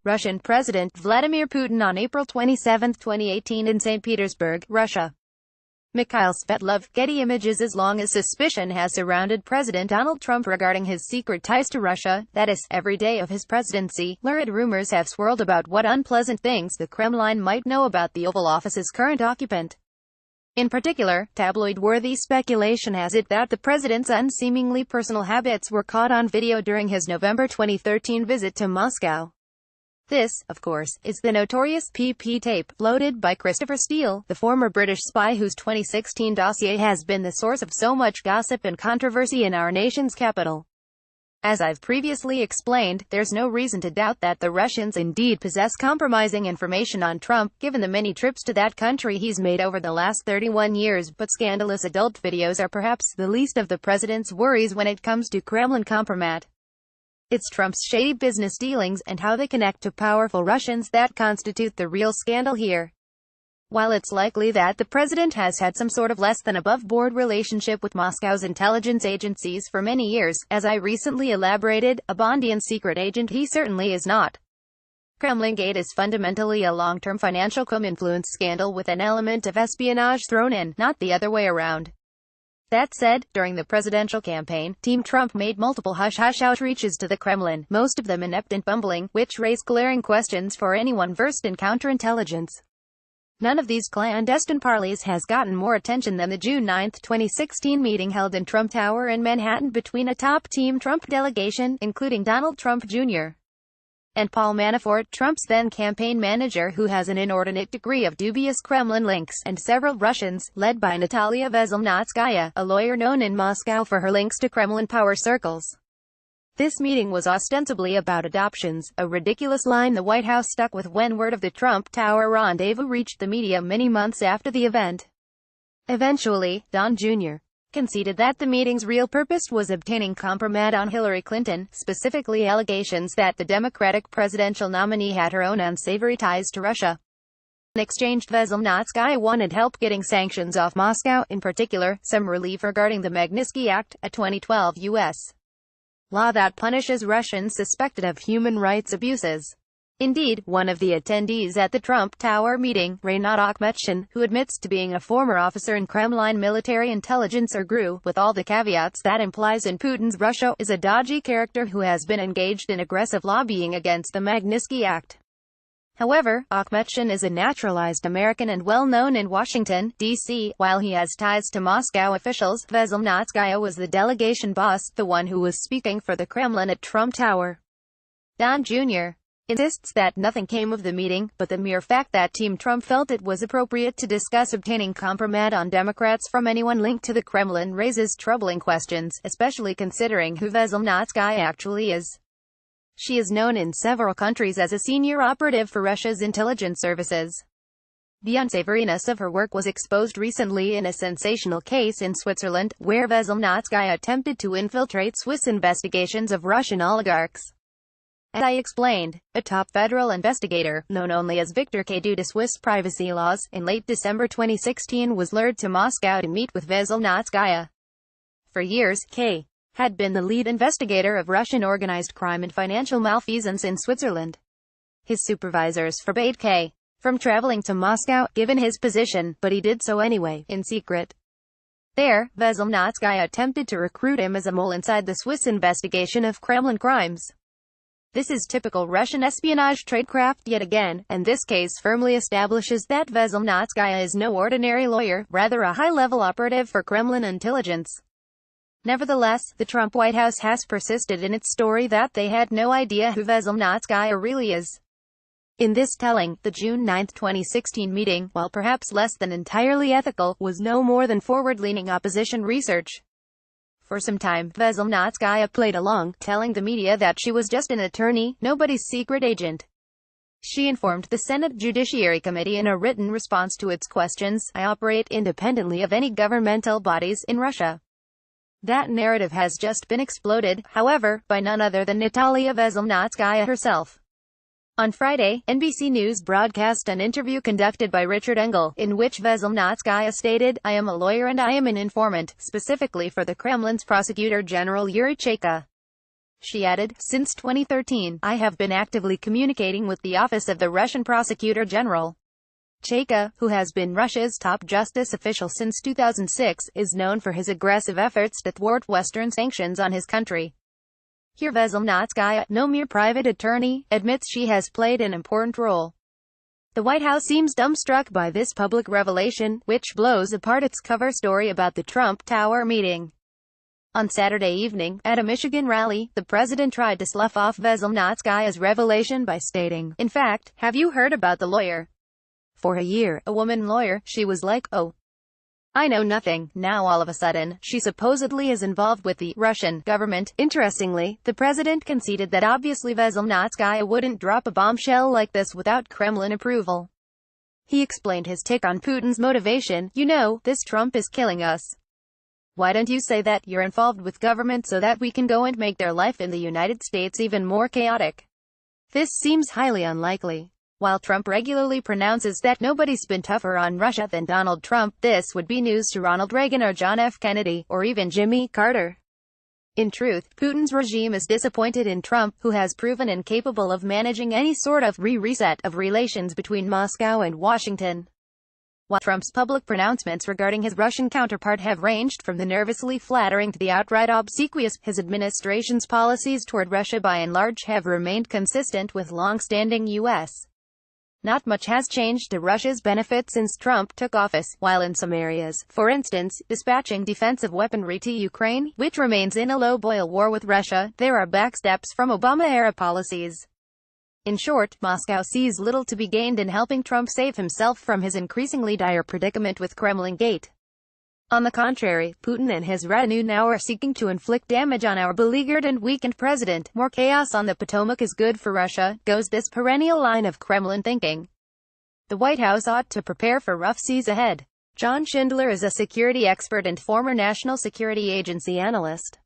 Russian President Vladimir Putin on April 27, 2018 in St. Petersburg, Russia. Mikhail Svetlov, Getty Images. As long as suspicion has surrounded President Donald Trump regarding his secret ties to Russia, that is, every day of his presidency, lurid rumors have swirled about what unpleasant things the Kremlin might know about the Oval Office's current occupant. In particular, tabloid-worthy speculation has it that the president's unseemingly personal habits were caught on video during his November 2013 visit to Moscow. This, of course, is the notorious PP tape, loaded by Christopher Steele, the former British spy whose 2016 dossier has been the source of so much gossip and controversy in our nation's capital. As I've previously explained, there's no reason to doubt that the Russians indeed possess compromising information on Trump, given the many trips to that country he's made over the last 31 years, but scandalous adult videos are perhaps the least of the president's worries when it comes to Kremlin compromat. It's Trump's shady business dealings, and how they connect to powerful Russians, that constitute the real scandal here. While it's likely that the president has had some sort of less than above-board relationship with Moscow's intelligence agencies for many years, as I recently elaborated, a Bondian secret agent he certainly is not. Kremlin-gate is fundamentally a long-term financial influence scandal with an element of espionage thrown in, not the other way around. That said, during the presidential campaign, Team Trump made multiple hush-hush outreaches to the Kremlin, most of them inept and bumbling, which raise glaring questions for anyone versed in counterintelligence. None of these clandestine parleys has gotten more attention than the June 9, 2016 meeting held in Trump Tower in Manhattan between a top Team Trump delegation, including Donald Trump Jr. and Paul Manafort, Trump's then campaign manager who has an inordinate degree of dubious Kremlin links, and several Russians, led by Natalia Veselnitskaya, a lawyer known in Moscow for her links to Kremlin power circles. This meeting was ostensibly about adoptions, a ridiculous line the White House stuck with when word of the Trump Tower rendezvous reached the media many months after the event. Eventually, Don Jr. conceded that the meeting's real purpose was obtaining compromat on Hillary Clinton, specifically allegations that the Democratic presidential nominee had her own unsavory ties to Russia. In exchange, Veselnitskaya wanted help getting sanctions off Moscow, in particular, some relief regarding the Magnitsky Act, a 2012 U.S. law that punishes Russians suspected of human rights abuses. Indeed, one of the attendees at the Trump Tower meeting, Reynat Akhmetshin, who admits to being a former officer in Kremlin military intelligence or GRU, with all the caveats that implies in Putin's Russia, is a dodgy character who has been engaged in aggressive lobbying against the Magnitsky Act. However, Akhmetshin is a naturalized American and well-known in Washington, D.C., while he has ties to Moscow officials. Veselnitskaya was the delegation boss, the one who was speaking for the Kremlin at Trump Tower. Don Jr. insists that nothing came of the meeting, but the mere fact that Team Trump felt it was appropriate to discuss obtaining compromat on Democrats from anyone linked to the Kremlin raises troubling questions, especially considering who Veselnitskaya actually is. She is known in several countries as a senior operative for Russia's intelligence services. The unsavoriness of her work was exposed recently in a sensational case in Switzerland, where Veselnitskaya attempted to infiltrate Swiss investigations of Russian oligarchs. As I explained, a top federal investigator, known only as Victor K. due to Swiss privacy laws, in late December 2016 was lured to Moscow to meet with Veselnitskaya. For years, K. had been the lead investigator of Russian organized crime and financial malfeasance in Switzerland. His supervisors forbade K. from traveling to Moscow, given his position, but he did so anyway, in secret. There, Veselnitskaya attempted to recruit him as a mole inside the Swiss investigation of Kremlin crimes. This is typical Russian espionage tradecraft yet again, and this case firmly establishes that Veselnitskaya is no ordinary lawyer, rather a high-level operative for Kremlin intelligence. Nevertheless, the Trump White House has persisted in its story that they had no idea who Veselnitskaya really is. In this telling, the June 9, 2016 meeting, while perhaps less than entirely ethical, was no more than forward-leaning opposition research. For some time, Veselnitskaya played along, telling the media that she was just an attorney, nobody's secret agent. She informed the Senate Judiciary Committee in a written response to its questions, "I operate independently of any governmental bodies in Russia." That narrative has just been exploded, however, by none other than Natalia Veselnitskaya herself. On Friday, NBC News broadcast an interview conducted by Richard Engel, in which Veselnitskaya stated, "I am a lawyer and I am an informant, specifically for the Kremlin's Prosecutor General Yuri Chaika." She added, "Since 2013, I have been actively communicating with the Office of the Russian Prosecutor General." Chayka, who has been Russia's top justice official since 2006, is known for his aggressive efforts to thwart Western sanctions on his country. Here Veselnitskaya, no mere private attorney, admits she has played an important role. The White House seems dumbstruck by this public revelation, which blows apart its cover story about the Trump Tower meeting. On Saturday evening, at a Michigan rally, the president tried to slough off Veselnitskaya's revelation by stating, "In fact, have you heard about the lawyer? For a year, a woman lawyer, she was like, oh, I know nothing. Now all of a sudden, she supposedly is involved with the Russian government." Interestingly, the president conceded that obviously Veselnitskaya wouldn't drop a bombshell like this without Kremlin approval. He explained his take on Putin's motivation. "You know, this Trump is killing us. Why don't you say that you're involved with government so that we can go and make their life in the United States even more chaotic?" This seems highly unlikely. While Trump regularly pronounces that nobody's been tougher on Russia than Donald Trump, this would be news to Ronald Reagan or John F. Kennedy, or even Jimmy Carter. In truth, Putin's regime is disappointed in Trump, who has proven incapable of managing any sort of reset of relations between Moscow and Washington. While Trump's public pronouncements regarding his Russian counterpart have ranged from the nervously flattering to the outright obsequious, his administration's policies toward Russia by and large have remained consistent with long-standing U.S. Not much has changed to Russia's benefit since Trump took office, while in some areas, for instance, dispatching defensive weaponry to Ukraine, which remains in a low-boil war with Russia, there are backsteps from Obama-era policies. In short, Moscow sees little to be gained in helping Trump save himself from his increasingly dire predicament with Kremlin Gate. On the contrary, Putin and his retinue now are seeking to inflict damage on our beleaguered and weakened president. More chaos on the Potomac is good for Russia, goes this perennial line of Kremlin thinking. The White House ought to prepare for rough seas ahead. John Schindler is a security expert and former National Security Agency analyst.